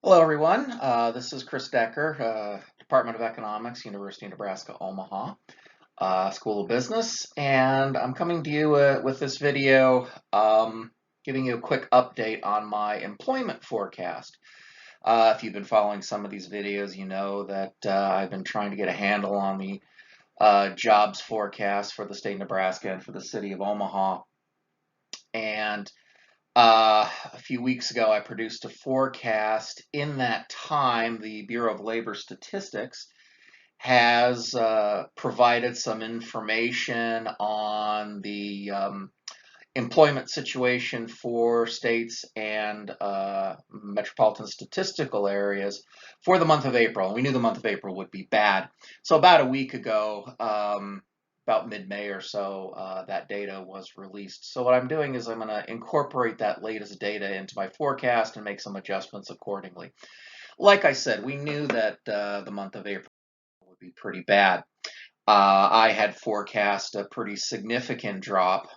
Hello, everyone. This is Chris Decker, Department of Economics, University of Nebraska, Omaha, School of Business, and I'm coming to you with this video, giving you a quick update on my employment forecast. If you've been following some of these videos, you know that I've been trying to get a handle on the jobs forecast for the state of Nebraska and for the city of Omaha. And a few weeks ago, I produced a forecast. In that time, the Bureau of Labor Statistics has provided some information on the employment situation for states and metropolitan statistical areas for the month of April. And we knew the month of April would be bad. So about a week ago, about mid-May or so, that data was released. So what I'm doing is I'm going to incorporate that latest data into my forecast and make some adjustments accordingly. Like I said, we knew that the month of April would be pretty bad. I had forecast a pretty significant drop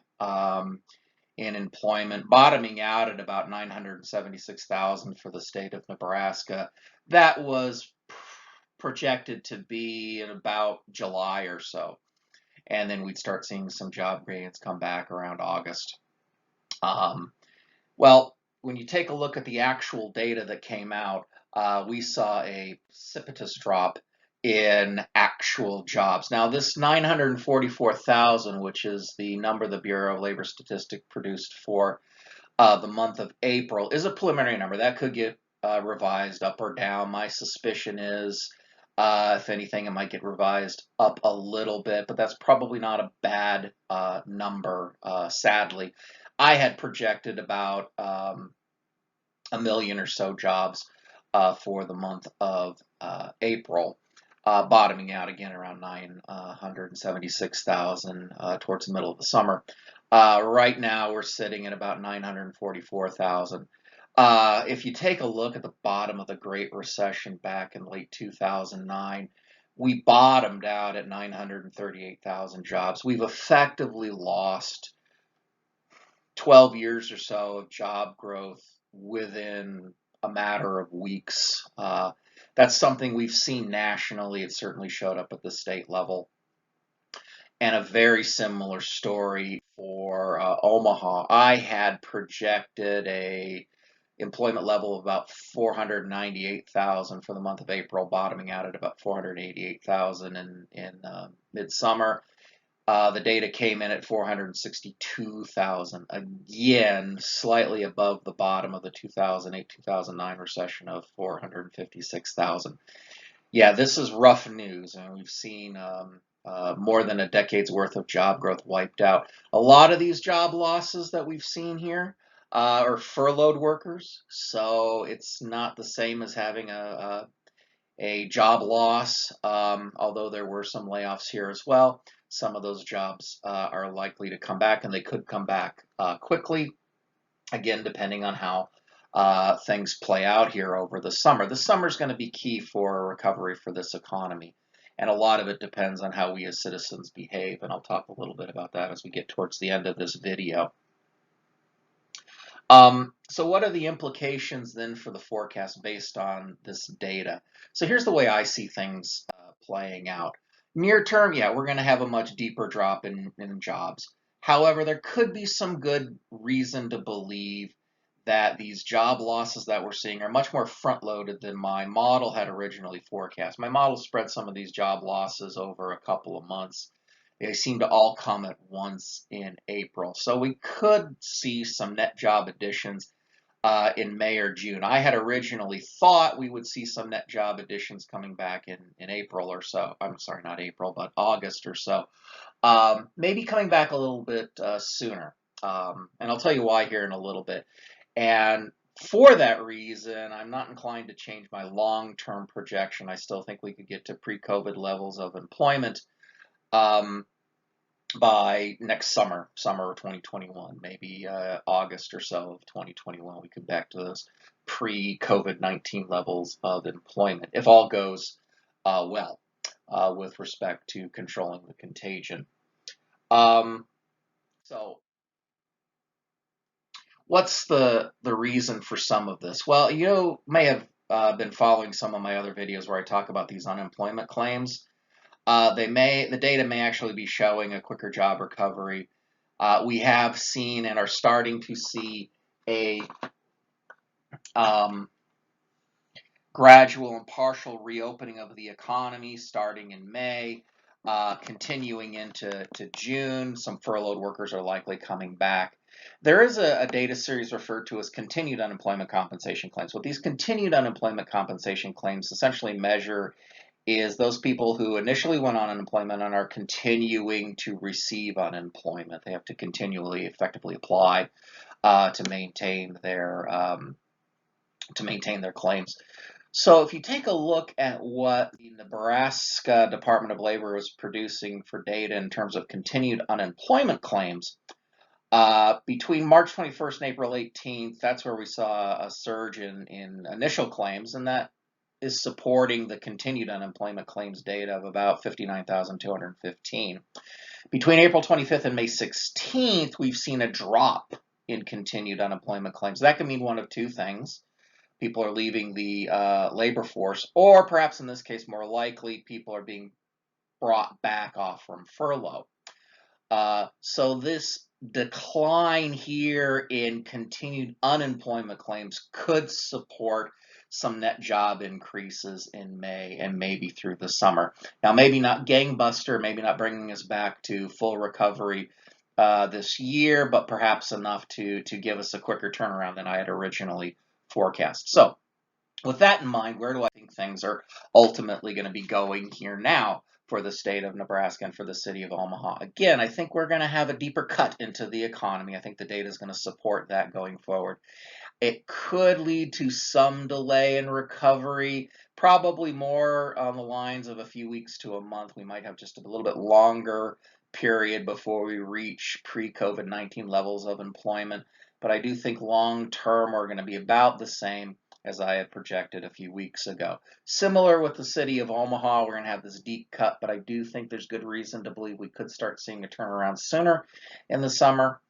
in employment, bottoming out at about 976,000 for the state of Nebraska. That was projected to be in about July or so. And then we'd start seeing some job gains come back around August. Um, well, when you take a look at the actual data that came out, we saw a precipitous drop in actual jobs. Now, this 944,000, which is the number the Bureau of Labor Statistics produced for the month of April, is a preliminary number. That could get revised up or down. My suspicion is, if anything, it might get revised up a little bit, but that's probably not a bad number, sadly. I had projected about a million or so jobs for the month of April, bottoming out again around 976,000 towards the middle of the summer. Right now, we're sitting at about 944,000. If you take a look at the bottom of the Great Recession back in late 2009, we bottomed out at 938,000 jobs. We've effectively lost 12 years or so of job growth within a matter of weeks. That's something we've seen nationally. It certainly showed up at the state level. And a very similar story for Omaha. I had projected a employment level of about 498,000 for the month of April, bottoming out at about 488,000 in midsummer. The data came in at 462,000, again, slightly above the bottom of the 2008-2009 recession of 456,000. Yeah, this is rough news, and we've seen more than a decade's worth of job growth wiped out. A lot of these job losses that we've seen here are furloughed workers, so it's not the same as having a job loss, although there were some layoffs here as well. Some of those jobs are likely to come back, and they could come back quickly, again, depending on how things play out here over the summer. The summer is going to be key for a recovery for this economy, and a lot of it depends on how we as citizens behave, and I'll talk a little bit about that as we get towards the end of this video. So what are the implications then for the forecast based on this data? So here's the way I see things playing out. Near term, yeah, we're going to have a much deeper drop in jobs. However, there could be some good reason to believe that these job losses that we're seeing are much more front-loaded than my model had originally forecast. My model spread some of these job losses over a couple of months. They seem to all come at once in April. So we could see some net job additions in May or June. I had originally thought we would see some net job additions coming back in April or so. I'm sorry, not April, but August or so. Maybe coming back a little bit sooner. And I'll tell you why here in a little bit. And for that reason, I'm not inclined to change my long-term projection. I still think we could get to pre-COVID levels of employment by next summer of 2021, maybe August or so of 2021, we could back to those pre-COVID-19 levels of employment, if all goes well with respect to controlling the contagion. So what's the reason for some of this? Well, you may have been following some of my other videos where I talk about these unemployment claims, the data may actually be showing a quicker job recovery. We have seen and are starting to see a gradual and partial reopening of the economy starting in May, continuing into June. Some furloughed workers are likely coming back. There is a data series referred to as continued unemployment compensation claims. What these continued unemployment compensation claims essentially measure is those people who initially went on unemployment and are continuing to receive unemployment. They have to continually effectively apply to maintain their claims. So if you take a look at what the Nebraska Department of Labor was producing for data in terms of continued unemployment claims, between March 21st and April 18th, that's where we saw a surge in initial claims, and that is supporting the continued unemployment claims data of about 59,215. Between April 25th and May 16th, we've seen a drop in continued unemployment claims. That can mean one of two things. People are leaving the labor force, or perhaps in this case, more likely, people are being brought back off from furlough. So this decline here in continued unemployment claims could support some net job increases in May and maybe through the summer. Now, maybe not gangbuster, maybe not bringing us back to full recovery this year, but perhaps enough to give us a quicker turnaround than I had originally forecast. So with that in mind, where do I think things are ultimately going to be going here now for the state of Nebraska and for the city of Omaha? Again, I think we're going to have a deeper cut into the economy. I think the data is going to support that going forward. It could lead to some delay in recovery, probably more on the lines of a few weeks to a month. We might have just a little bit longer period before we reach pre-COVID-19 levels of employment. But I do think long term we're going to be about the same as I had projected a few weeks ago. Similar with the city of Omaha, we're going to have this deep cut, but I do think there's good reason to believe we could start seeing a turnaround sooner in the summer.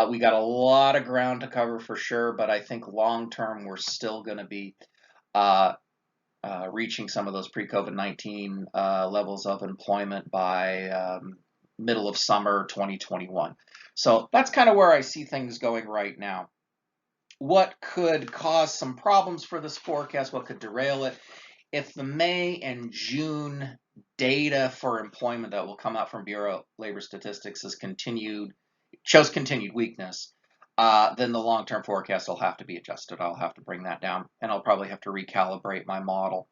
We got a lot of ground to cover for sure, but I think long term we're still going to be reaching some of those pre-COVID-19 levels of employment by middle of summer 2021. So that's kind of where I see things going right now. What could cause some problems for this forecast? What could derail it? If the May and June data for employment that will come out from Bureau of Labor Statistics shows continued weakness, then the long-term forecast will have to be adjusted. I'll have to bring that down, and I'll probably have to recalibrate my model.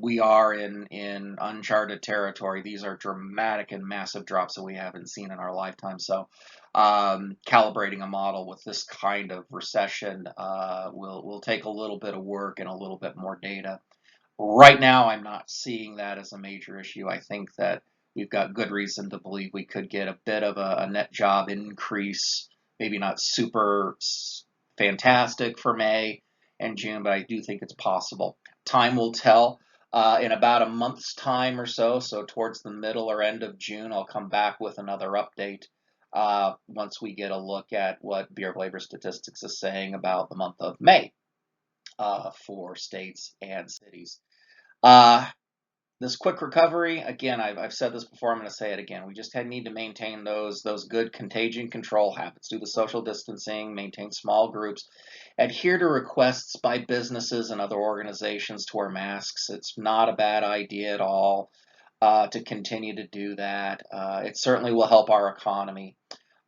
We are in uncharted territory. These are dramatic and massive drops that we haven't seen in our lifetime. So calibrating a model with this kind of recession will take a little bit of work and a little bit more data. Right now, I'm not seeing that as a major issue. I think that we've got good reason to believe we could get a bit of a net job increase, maybe not super fantastic for May and June, but I do think it's possible. Time will tell. In about a month's time or so towards the middle or end of June, I'll come back with another update once we get a look at what Bureau of Labor Statistics is saying about the month of May for states and cities. This quick recovery, again, I've said this before, I'm going to say it again. We just need to maintain those good contagion control habits, do the social distancing, maintain small groups, adhere to requests by businesses and other organizations to wear masks. It's not a bad idea at all to continue to do that. It certainly will help our economy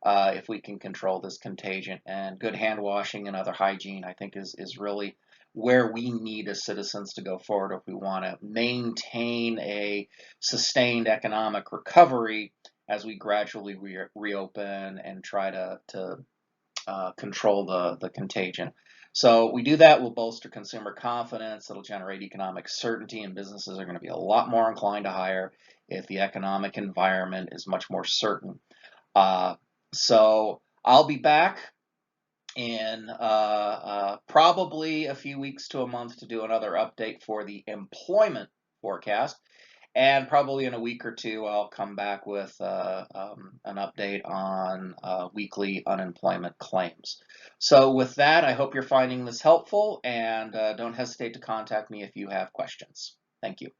if we can control this contagion. And good hand washing and other hygiene, I think, is really where we need as citizens to go forward if we want to maintain a sustained economic recovery as we gradually reopen and try to control the contagion. So we do that, we'll bolster consumer confidence, it'll generate economic certainty, and businesses are going to be a lot more inclined to hire if the economic environment is much more certain. So I'll be back in probably a few weeks to a month to do another update for the employment forecast. And probably in a week or two, I'll come back with an update on weekly unemployment claims. So with that, I hope you're finding this helpful, and don't hesitate to contact me if you have questions. Thank you.